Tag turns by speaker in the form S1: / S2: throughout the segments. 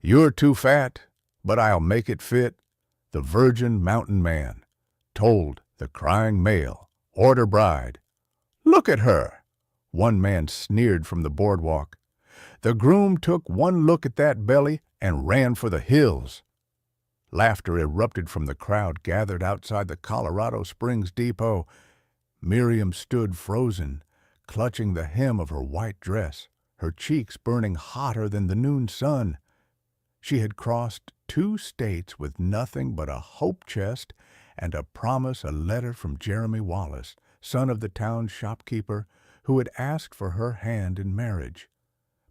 S1: "You're too fat, but I'll make it fit," the virgin mountain man told the crying male, "Order bride." "Look at her," one man sneered from the boardwalk. The groom took one look at that belly and ran for the hills. Laughter erupted from the crowd gathered outside the Colorado Springs depot. Miriam stood frozen, clutching the hem of her white dress, her cheeks burning hotter than the noon sun. She had crossed 2 states with nothing but a hope chest and a letter from Jeremy Wallace, son of the town shopkeeper, who had asked for her hand in marriage.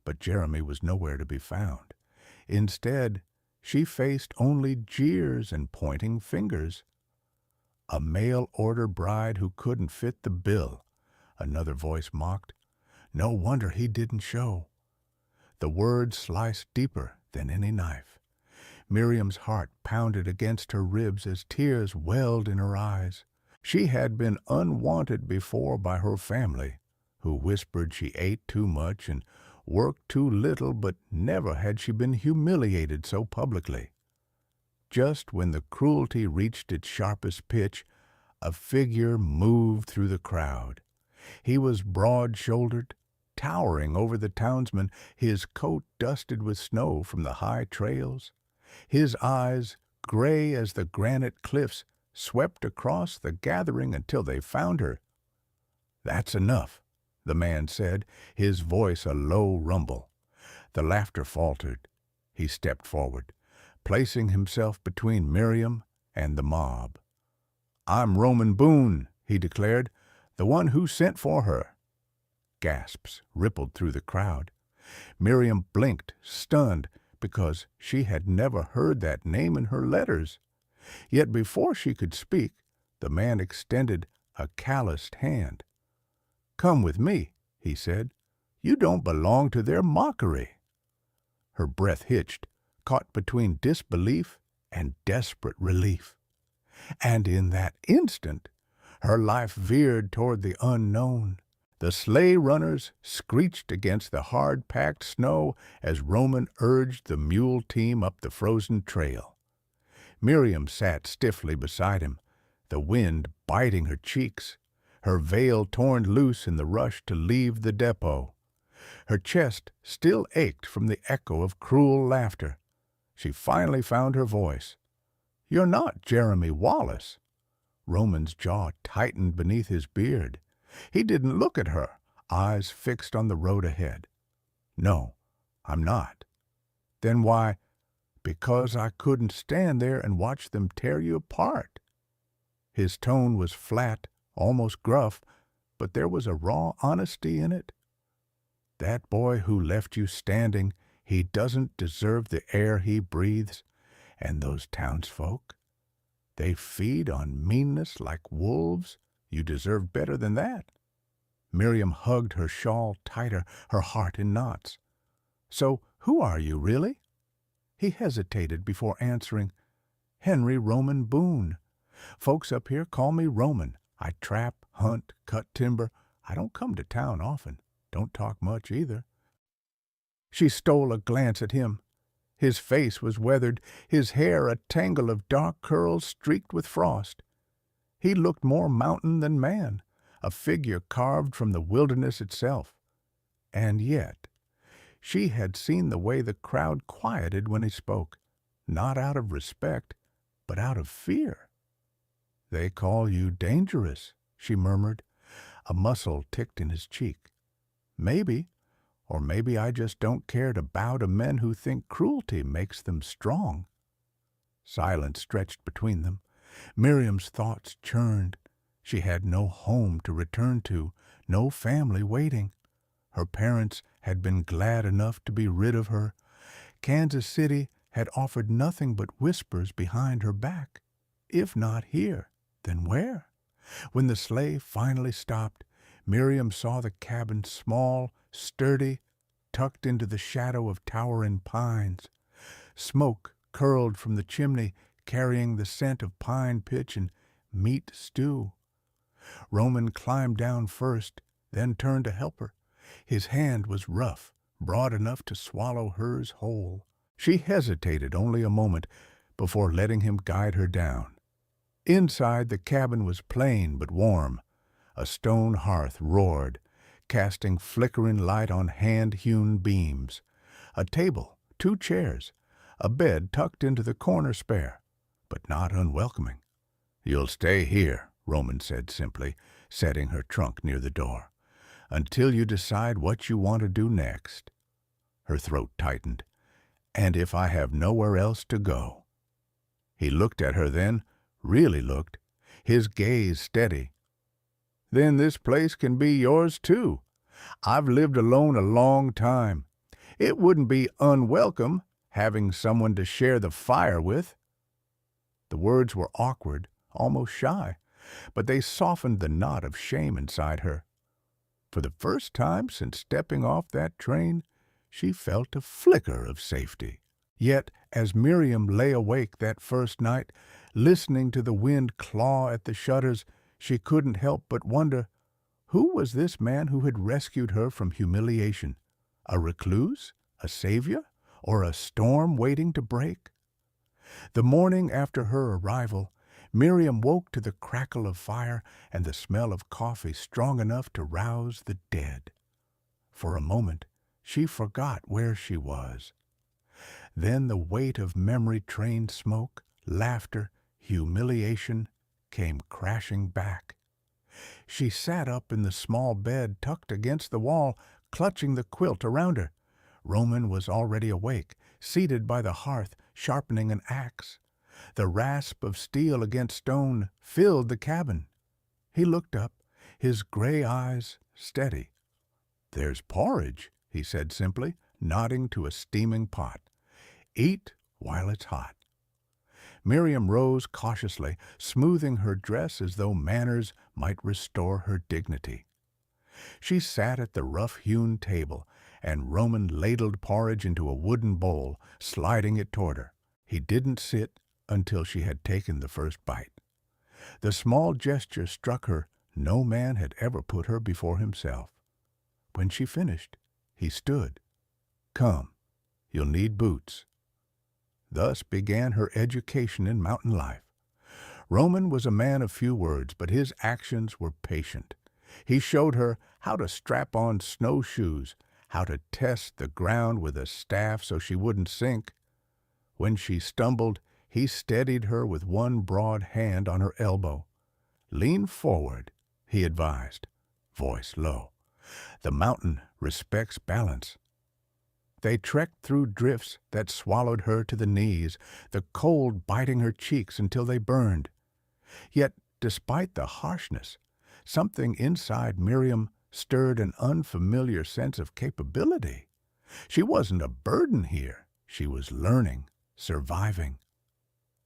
S1: But Jeremy was nowhere to be found. Instead, she faced only jeers and pointing fingers. "A mail-order bride who couldn't fit the bill," another voice mocked. "No wonder he didn't show." The words sliced deeper than any knife. Miriam's heart pounded against her ribs as tears welled in her eyes. She had been unwanted before by her family, who whispered she ate too much and worked too little, but never had she been humiliated so publicly. Just when the cruelty reached its sharpest pitch, a figure moved through the crowd. He was broad-shouldered, towering over the townsmen, his coat dusted with snow from the high trails. His eyes, gray as the granite cliffs, swept across the gathering until they found her. "That's enough," the man said, his voice a low rumble. The laughter faltered. He stepped forward, placing himself between Miriam and the mob. "I'm Roman Boone," he declared, "the one who sent for her." Gasps rippled through the crowd. Miriam blinked, stunned, because she had never heard that name in her letters. Yet before she could speak, the man extended a calloused hand. "Come with me," he said. "You don't belong to their mockery." Her breath hitched, caught between disbelief and desperate relief. And in that instant, her life veered toward the unknown. The sleigh runners screeched against the hard-packed snow as Roman urged the mule team up the frozen trail. Miriam sat stiffly beside him, the wind biting her cheeks, her veil torn loose in the rush to leave the depot. Her chest still ached from the echo of cruel laughter. She finally found her voice. "You're not Jeremy Wallace." Roman's jaw tightened beneath his beard. He didn't look at her, eyes fixed on the road ahead. "No, I'm not." "Then why—" "Because I couldn't stand there and watch them tear you apart." His tone was flat, almost gruff, but there was a raw honesty in it. "That boy who left you standing, he doesn't deserve the air he breathes. And those townsfolk, they feed on meanness like wolves. You deserve better than that." Miriam hugged her shawl tighter, her heart in knots. "So who are you, really?" He hesitated before answering. "Henry Roman Boone. Folks up here call me Roman. I trap, hunt, cut timber. I don't come to town often. Don't talk much either." She stole a glance at him. His face was weathered, his hair a tangle of dark curls streaked with frost. He looked more mountain than man, a figure carved from the wilderness itself. And yet, she had seen the way the crowd quieted when he spoke, not out of respect, but out of fear. "They call you dangerous," she murmured. A muscle ticked in his cheek. "Maybe, or maybe I just don't care to bow to men who think cruelty makes them strong." Silence stretched between them. Miriam's thoughts churned. She had no home to return to, no family waiting. Her parents had been glad enough to be rid of her. Kansas City had offered nothing but whispers behind her back. If not here, then where? When the sleigh finally stopped, Miriam saw the cabin small, sturdy, tucked into the shadow of towering pines. Smoke curled from the chimney, carrying the scent of pine pitch and meat stew. Roman climbed down first, then turned to help her. His hand was rough, broad enough to swallow hers whole. She hesitated only a moment before letting him guide her down. Inside, the cabin was plain but warm. A stone hearth roared, casting flickering light on hand-hewn beams. A table, 2 chairs, a bed tucked into the corner spare, but not unwelcoming. "You'll stay here," Roman said simply, setting her trunk near the door, "until you decide what you want to do next." Her throat tightened. "And if I have nowhere else to go?" He looked at her then, really looked, his gaze steady. "Then this place can be yours too. I've lived alone a long time. It wouldn't be unwelcome having someone to share the fire with." The words were awkward, almost shy, but they softened the knot of shame inside her. For the first time since stepping off that train, she felt a flicker of safety. Yet, as Miriam lay awake that first night, listening to the wind claw at the shutters, she couldn't help but wonder, who was this man who had rescued her from humiliation? A recluse? A savior? Or a storm waiting to break? The morning after her arrival, Miriam woke to the crackle of fire and the smell of coffee strong enough to rouse the dead. For a moment, she forgot where she was. Then the weight of memory-trained smoke, laughter, humiliation came crashing back. She sat up in the small bed tucked against the wall, clutching the quilt around her. Roman was already awake, seated by the hearth, sharpening an axe. The rasp of steel against stone filled the cabin. He looked up, his gray eyes steady. "There's porridge," he said simply, nodding to a steaming pot. "Eat while it's hot." Miriam rose cautiously, smoothing her dress as though manners might restore her dignity. She sat at the rough-hewn table, and Roman ladled porridge into a wooden bowl, sliding it toward her. He didn't sit until she had taken the first bite. The small gesture struck her no man had ever put her before himself. When she finished, he stood. "Come, you'll need boots." Thus began her education in mountain life. Roman was a man of few words, but his actions were patient. He showed her how to strap on snowshoes, how to test the ground with a staff so she wouldn't sink. When she stumbled, he steadied her with one broad hand on her elbow. "Lean forward," he advised, voice low. "The mountain respects balance." They trekked through drifts that swallowed her to the knees, the cold biting her cheeks until they burned. Yet, despite the harshness, something inside Miriam stirred an unfamiliar sense of capability. She wasn't a burden here. She was learning, surviving.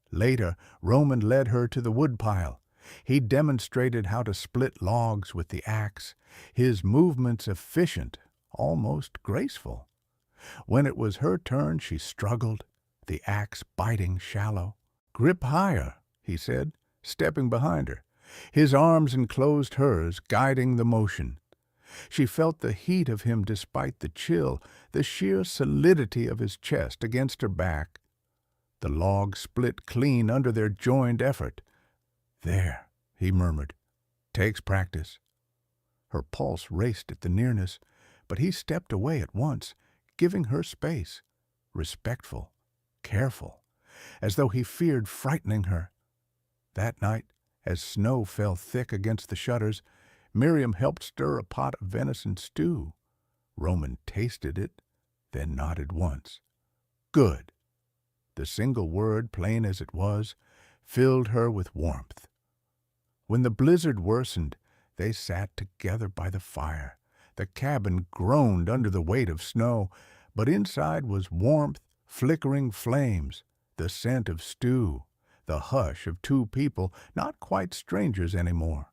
S1: Later, Roman led her to the woodpile. He demonstrated how to split logs with the axe, his movements efficient, almost graceful. When it was her turn, she struggled, the axe biting shallow. "Grip higher," he said, stepping behind her. His arms enclosed hers, guiding the motion. She felt the heat of him despite the chill, the sheer solidity of his chest against her back. The log split clean under their joined effort. "There," he murmured. "Takes practice." Her pulse raced at the nearness, but he stepped away at once, giving her space, respectful, careful, as though he feared frightening her. That night, as snow fell thick against the shutters, Miriam helped stir a pot of venison stew. Roman tasted it, then nodded once. "Good." The single word, plain as it was, filled her with warmth. When the blizzard worsened, they sat together by the fire. The cabin groaned under the weight of snow, but inside was warmth, flickering flames, the scent of stew, the hush of two people not quite strangers anymore.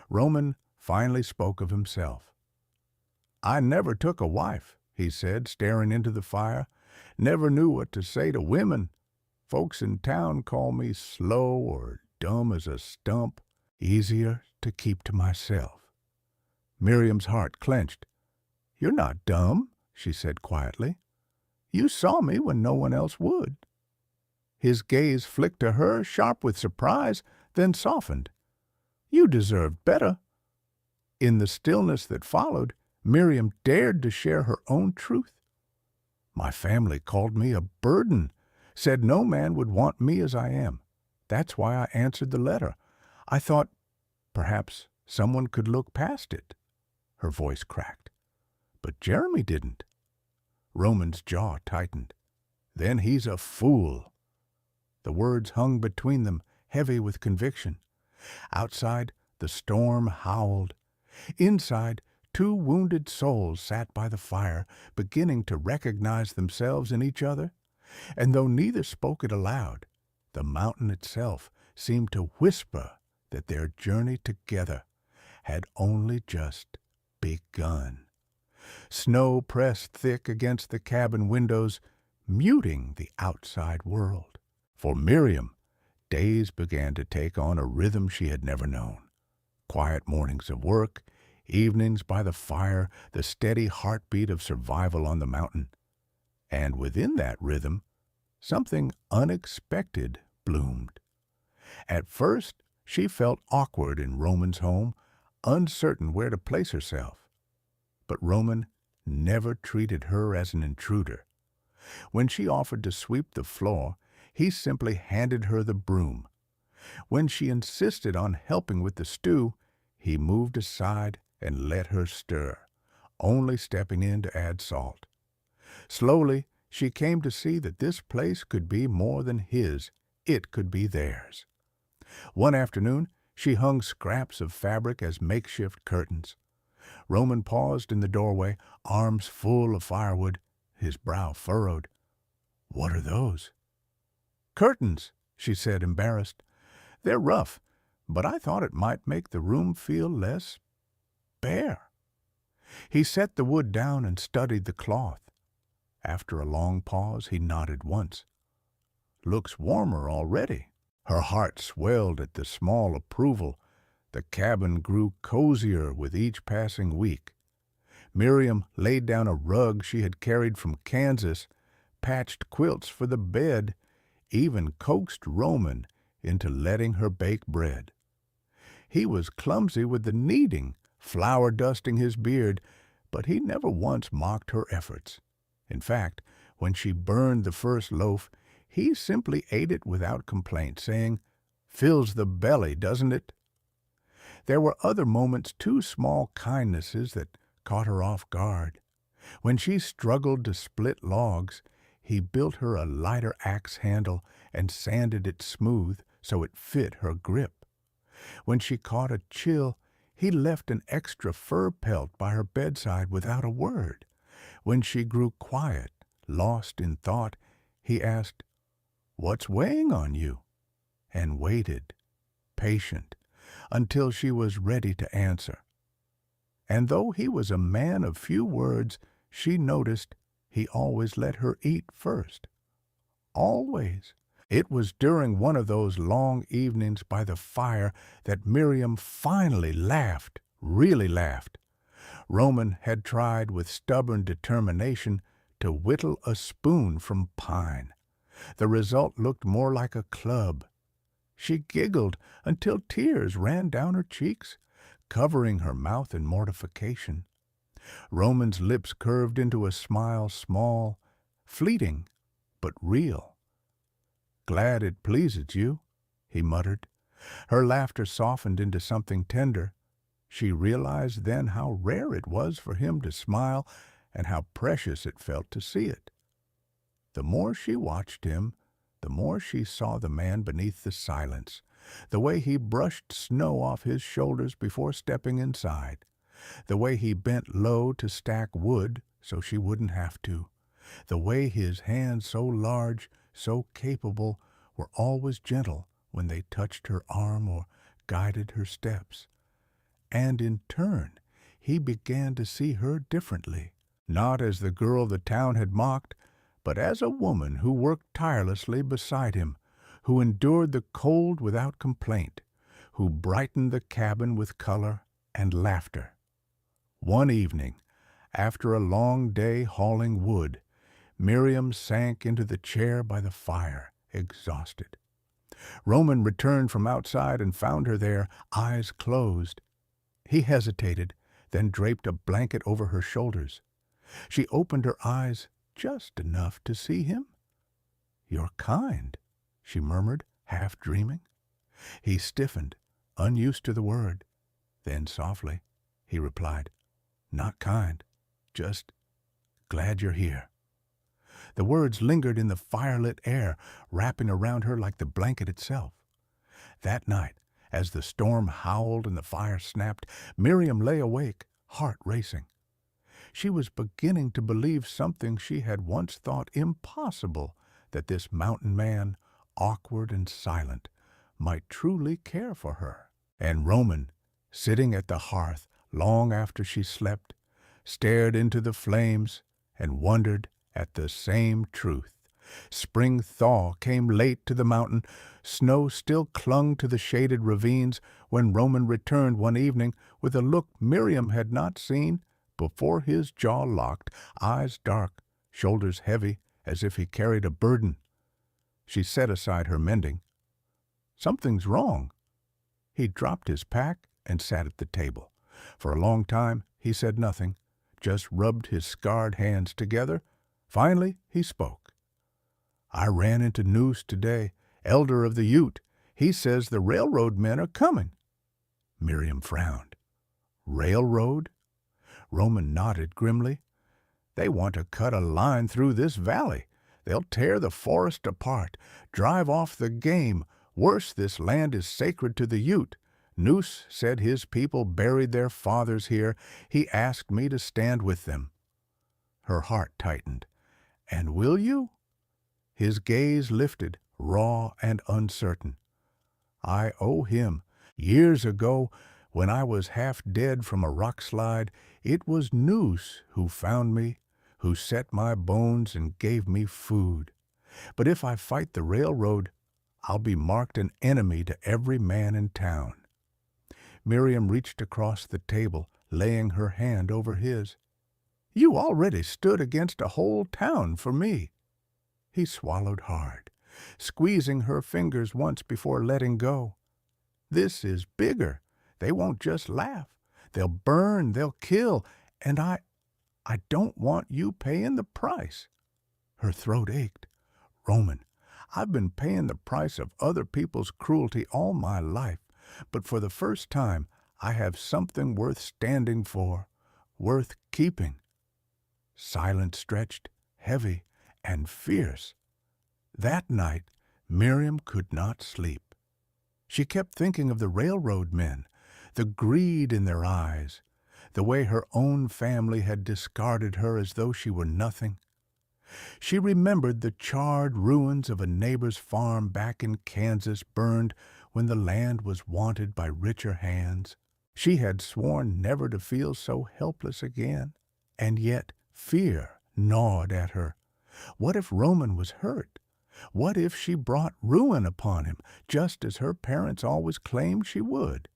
S1: Roman finally spoke of himself. "I never took a wife," he said, staring into the fire. "Never knew what to say to women. Folks in town call me slow or dumb as a stump. Easier to keep to myself." Miriam's heart clenched. "You're not dumb," she said quietly. You saw me when no one else would." His gaze flicked to her, sharp with surprise, then softened. "You deserved better." In the stillness that followed, Miriam dared to share her own truth. "My family called me a burden, said no man would want me as I am. That's why I answered the letter. I thought perhaps someone could look past it." Her voice cracked. "But Jeremy didn't." Roman's jaw tightened. "Then he's a fool." The words hung between them, heavy with conviction. Outside, the storm howled. Inside, two wounded souls sat by the fire, beginning to recognize themselves in each other. And though neither spoke it aloud, the mountain itself seemed to whisper that their journey together had only just begun. Snow pressed thick against the cabin windows, muting the outside world. For Miriam, days began to take on a rhythm she had never known. Quiet mornings of work, evenings by the fire, the steady heartbeat of survival on the mountain. And within that rhythm, something unexpected bloomed. At first, she felt awkward in Roman's home, uncertain where to place herself. But Roman never treated her as an intruder. When she offered to sweep the floor, he simply handed her the broom. When she insisted on helping with the stew, he moved aside and let her stir, only stepping in to add salt. Slowly, she came to see that this place could be more than his. It could be theirs. One afternoon, she hung scraps of fabric as makeshift curtains. Roman paused in the doorway, arms full of firewood, his brow furrowed. "What are those?" "Curtains," she said, embarrassed. "They're rough, but I thought it might make the room feel less bare." He set the wood down and studied the cloth. After a long pause, he nodded once. "Looks warmer already." Her heart swelled at the small approval. The cabin grew cozier with each passing week. Miriam laid down a rug she had carried from Kansas, patched quilts for the bed, even coaxed Roman into letting her bake bread. He was clumsy with the kneading, flour dusting his beard, but he never once mocked her efforts. In fact, when she burned the first loaf, he simply ate it without complaint, saying, "Fills the belly, doesn't it?" There were other moments, too small kindnesses that caught her off guard. When she struggled to split logs, he built her a lighter axe handle and sanded it smooth so it fit her grip. When she caught a chill, he left an extra fur pelt by her bedside without a word. When she grew quiet, lost in thought, he asked, "What's weighing on you?" and waited, patient, until she was ready to answer. And though he was a man of few words, she noticed he always let her eat first. Always. It was during one of those long evenings by the fire that Miriam finally laughed, really laughed. Roman had tried with stubborn determination to whittle a spoon from pine. The result looked more like a club. She giggled until tears ran down her cheeks, covering her mouth in mortification. Roman's lips curved into a smile, small, fleeting, but real. "Glad it pleases you," he muttered. Her laughter softened into something tender. She realized then how rare it was for him to smile and how precious it felt to see it. The more she watched him, the more she saw the man beneath the silence, the way he brushed snow off his shoulders before stepping inside, the way he bent low to stack wood so she wouldn't have to, the way his hands so large, so capable, were always gentle when they touched her arm or guided her steps. And in turn, he began to see her differently, not as the girl the town had mocked, but as a woman who worked tirelessly beside him, who endured the cold without complaint, who brightened the cabin with color and laughter. One evening, after a long day hauling wood, Miriam sank into the chair by the fire, exhausted. Roman returned from outside and found her there, eyes closed. He hesitated, then draped a blanket over her shoulders. She opened her eyes just enough to see him. "You're kind," she murmured, half dreaming. He stiffened, unused to the word. Then softly, he replied, "Not kind, just glad you're here." The words lingered in the firelit air, wrapping around her like the blanket itself. That night, as the storm howled and the fire snapped, Miriam lay awake, heart racing. She was beginning to believe something she had once thought impossible, that this mountain man, awkward and silent, might truly care for her. And Roman, sitting at the hearth long after she slept, stared into the flames and wondered at the same truth. Spring thaw came late to the mountain. Snow still clung to the shaded ravines when Roman returned one evening with a look Miriam had not seen before. His jaw locked, eyes dark, shoulders heavy, as if he carried a burden. She set aside her mending. "Something's wrong." He dropped his pack and sat at the table. For a long time he said nothing, just rubbed his scarred hands together. Finally he spoke. "I ran into Noose today, elder of the Ute. He says the railroad men are coming." Miriam frowned. "Railroad?" Roman nodded grimly. "They want to cut a line through this valley. They'll tear the forest apart, drive off the game. Worse, this land is sacred to the Ute. Noose said his people buried their fathers here. He asked me to stand with them." Her heart tightened. "And will you?" His gaze lifted, raw and uncertain. "I owe him. Years ago, when I was half dead from a rock slide, it was Noose who found me, who set my bones and gave me food. But if I fight the railroad, I'll be marked an enemy to every man in town." Miriam reached across the table, laying her hand over his. "You already stood against a whole town for me." He swallowed hard, squeezing her fingers once before letting go. "This is bigger. They won't just laugh. They'll burn, they'll kill, and I don't want you paying the price." Her throat ached. "Roman, I've been paying the price of other people's cruelty all my life, but for the first time I have something worth standing for, worth keeping." Silence stretched, heavy and fierce. That night Miriam could not sleep. She kept thinking of the railroad men, the greed in their eyes, the way her own family had discarded her as though she were nothing. She remembered the charred ruins of a neighbor's farm back in Kansas, burned when the land was wanted by richer hands. She had sworn never to feel so helpless again, and yet fear gnawed at her. What if Roman was hurt? What if she brought ruin upon him, just as her parents always claimed she would?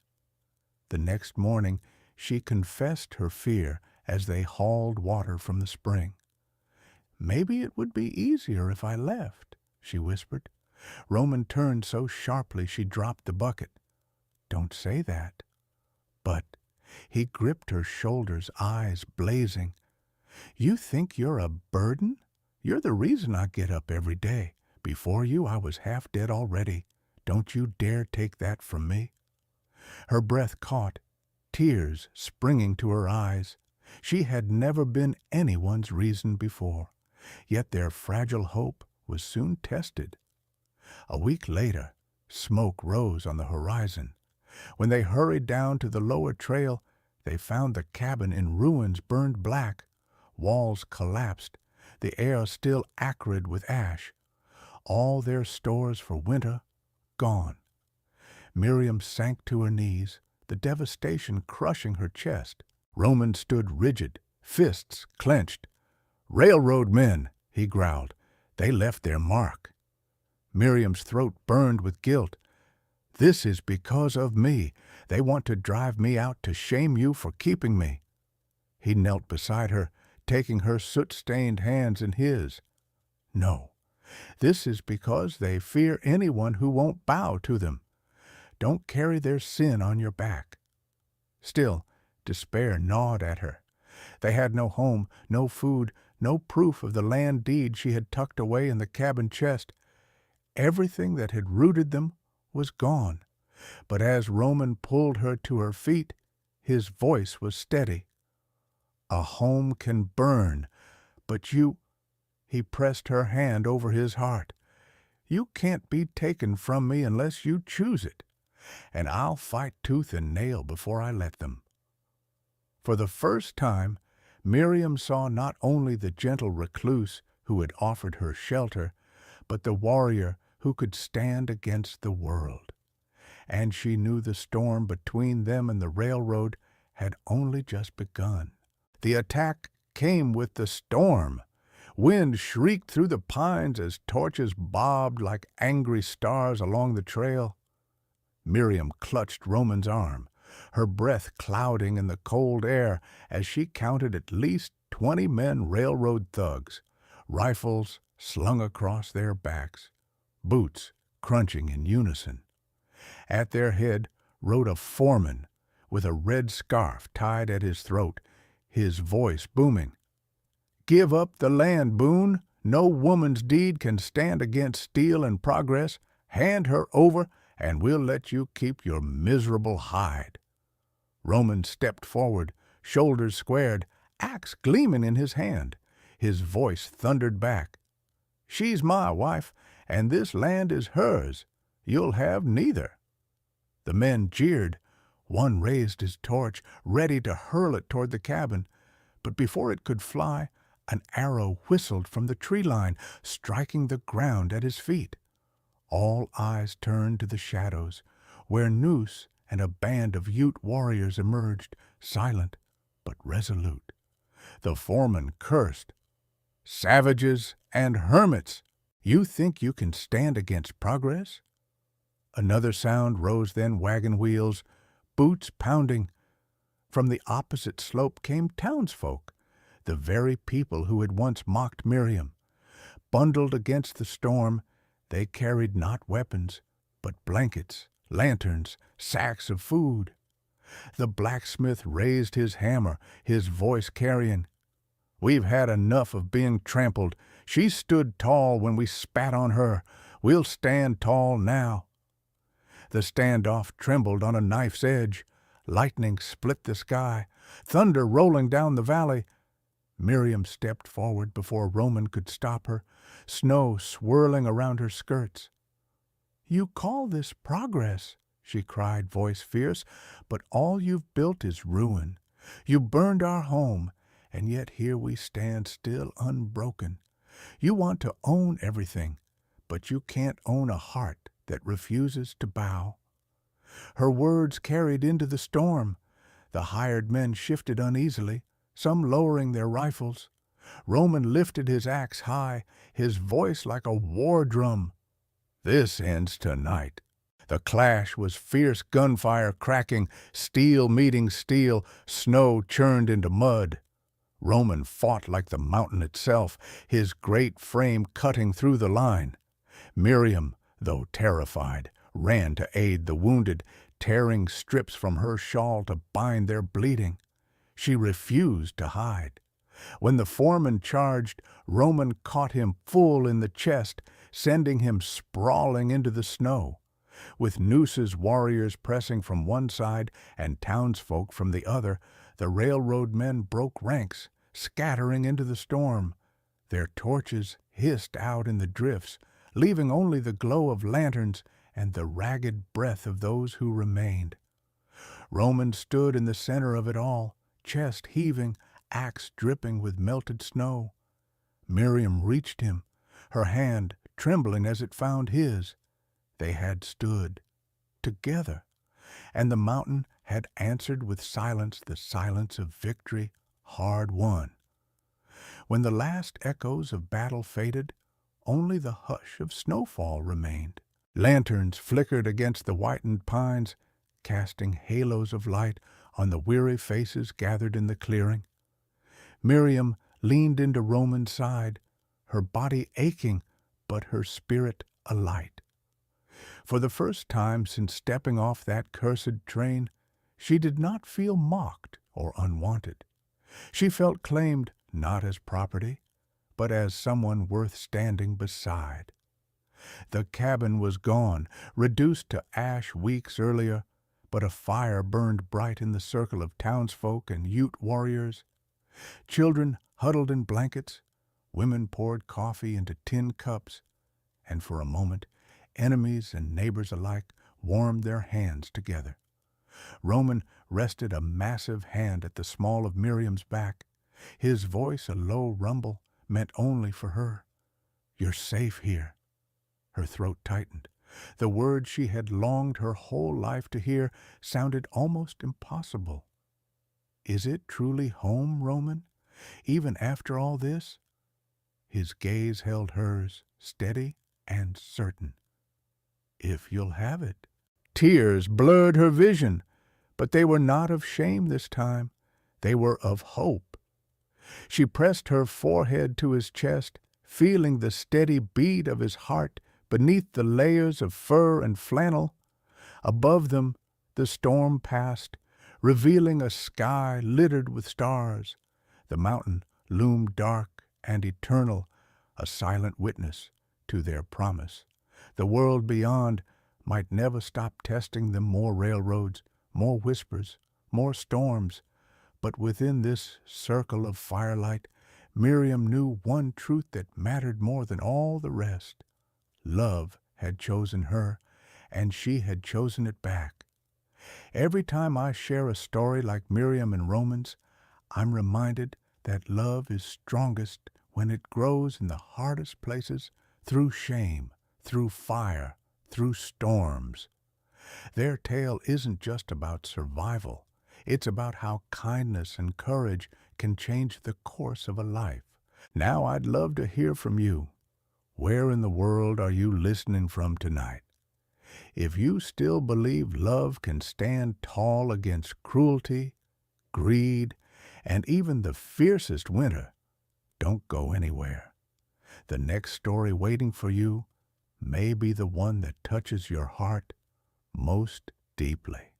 S1: The next morning she confessed her fear as they hauled water from the spring. "Maybe it would be easier if I left," she whispered. Roman turned so sharply she dropped the bucket. "Don't say that." "But—" He gripped her shoulders, eyes blazing. "You think you're a burden? You're the reason I get up every day. Before you, I was half dead already. Don't you dare take that from me." Her breath caught, tears springing to her eyes. She had never been anyone's reason before, yet their fragile hope was soon tested. A week later, smoke rose on the horizon. When they hurried down to the lower trail, they found the cabin in ruins, burned black, walls collapsed, the air still acrid with ash. All their stores for winter gone. Miriam sank to her knees, the devastation crushing her chest. Roman stood rigid, fists clenched. "Railroad men," he growled. "They left their mark." Miriam's throat burned with guilt. "This is because of me. They want to drive me out to shame you for keeping me." He knelt beside her, taking her soot-stained hands in his. No, this is because they fear anyone who won't bow to them. Don't carry their sin on your back. Still, despair gnawed at her. They had no home, no food, no proof of the land deed she had tucked away in the cabin chest. Everything that had rooted them was gone. But as Roman pulled her to her feet, his voice was steady. A home can burn, but you— He pressed her hand over his heart. You can't be taken from me unless you choose it, and I'll fight tooth and nail before I let them. For the first time, Miriam saw not only the gentle recluse who had offered her shelter, but the warrior who could stand against the world. And she knew the storm between them and the railroad had only just begun. The attack came with the storm. Wind shrieked through the pines as torches bobbed like angry stars along the trail. Miriam clutched Roman's arm, her breath clouding in the cold air as she counted at least 20 men railroad thugs, rifles slung across their backs, boots crunching in unison. At their head rode a foreman with a red scarf tied at his throat, his voice booming. Give up the land, Boone. No woman's deed can stand against steel and progress. Hand her over, and we'll let you keep your miserable hide. Roman stepped forward, shoulders squared, axe gleaming in his hand. His voice thundered back. She's my wife, and this land is hers. You'll have neither. The men jeered. One raised his torch, ready to hurl it toward the cabin, but before it could fly, an arrow whistled from the tree line, striking the ground at his feet. All eyes turned to the shadows, where Noose and a band of Ute warriors emerged, silent but resolute. The foreman cursed. Savages and hermits! You think you can stand against progress? Another sound rose then, wagon wheels, boots pounding. From the opposite slope came townsfolk, the very people who had once mocked Miriam. Bundled against the storm, they carried not weapons, but blankets, lanterns, sacks of food. The blacksmith raised his hammer, his voice carrying. We've had enough of being trampled. She stood tall when we spat on her. We'll stand tall now. The standoff trembled on a knife's edge. Lightning split the sky, thunder rolling down the valley. Miriam stepped forward before Roman could stop her, snow swirling around her skirts. You call this progress, she cried, voice fierce, but all you've built is ruin. You burned our home, and yet here we stand still unbroken. You want to own everything, but you can't own a heart that refuses to bow. Her words carried into the storm. The hired men shifted uneasily, some lowering their rifles. Roman lifted his axe high, his voice like a war drum. This ends tonight. The clash was fierce gunfire cracking, steel meeting steel, snow churned into mud. Roman fought like the mountain itself, his great frame cutting through the line. Miriam, though terrified, ran to aid the wounded, tearing strips from her shawl to bind their bleeding. She refused to hide. When the foreman charged, Roman caught him full in the chest, sending him sprawling into the snow. With Noose's warriors pressing from one side and townsfolk from the other, the railroad men broke ranks, scattering into the storm. Their torches hissed out in the drifts, leaving only the glow of lanterns and the ragged breath of those who remained. Roman stood in the center of it all, chest heaving, axe dripping with melted snow. Miriam reached him, her hand trembling as it found his. They had stood together, and the mountain had answered with silence, the silence of victory hard won. When the last echoes of battle faded, only the hush of snowfall remained. Lanterns flickered against the whitened pines, casting halos of light on the weary faces gathered in the clearing. Miriam leaned into Roman's side, her body aching, but her spirit alight. For the first time since stepping off that cursed train, she did not feel mocked or unwanted. She felt claimed not as property, but as someone worth standing beside. The cabin was gone, reduced to ash weeks earlier, but a fire burned bright in the circle of townsfolk and Ute warriors. Children huddled in blankets, women poured coffee into tin cups, and for a moment, enemies and neighbors alike warmed their hands together. Roman rested a massive hand at the small of Miriam's back, his voice a low rumble meant only for her. "You're safe here." Her throat tightened. The words she had longed her whole life to hear sounded almost impossible. "Is it truly home, Roman? Even after all this?" His gaze held hers, steady and certain. "If you'll have it." Tears blurred her vision, but they were not of shame this time. They were of hope. She pressed her forehead to his chest, feeling the steady beat of his heart beneath the layers of fur and flannel. Above them, the storm passed, revealing a sky littered with stars. The mountain loomed dark and eternal, a silent witness to their promise. The world beyond might never stop testing them. More railroads, more whispers, more storms. But within this circle of firelight, Miriam knew one truth that mattered more than all the rest. Love had chosen her, and she had chosen it back. Every time I share a story like Miriam and Roman's, I'm reminded that love is strongest when it grows in the hardest places, through shame, through fire, through storms. Their tale isn't just about survival. It's about how kindness and courage can change the course of a life. Now I'd love to hear from you. Where in the world are you listening from tonight? If you still believe love can stand tall against cruelty, greed, and even the fiercest winter, don't go anywhere. The next story waiting for you may be the one that touches your heart most deeply.